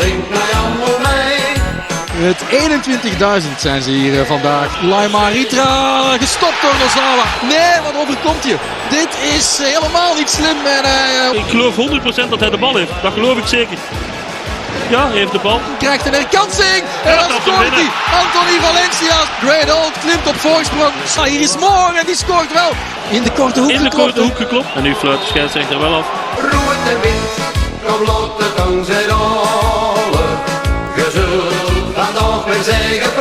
zingt nou jammer mij. Het 21.000 zijn ze hier vandaag. Laima Ritra, gestopt door Nozawa. Nee, wat overkomt je? Dit is helemaal niet slim. Ik geloof 100% dat hij de bal heeft. Dat geloof ik zeker. Ja, hij heeft de bal. Krijgt een herkansing. En dan scoort hij. Anthony Valencia. Great Old klimt op voorsprong. Hier is Moore en die scoort wel. In de korte hoek geklopt. En nu fluit de scheidsrechter wel af. Roeit de wind, kom lot de tong zijn rollen. Je zult vandaag weer zeggen